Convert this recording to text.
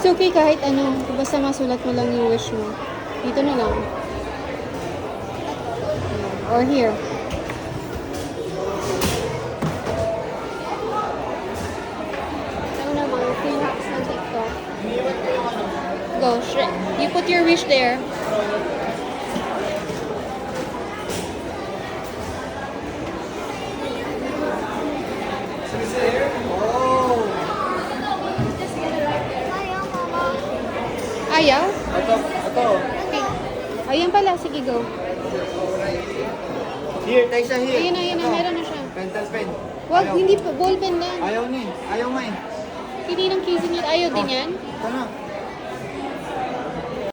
It's okay kahit ano. Basta masulat mo lang yung wish mo. Dito na lang. Or here. Ano naman, free hacks ng TikTok. Go, you put your wish there. Ayaw? Ito. Okay. Ayan pala, sige go. Here, tayo siya here. Ayun na, meron na siya. Pentel pen. Wag, Ayaw. hindi pa, ballpen lang. Ayaw ni. Ayaw nga eh. Hindi ng kissing it. Ayaw din yan? Ito na.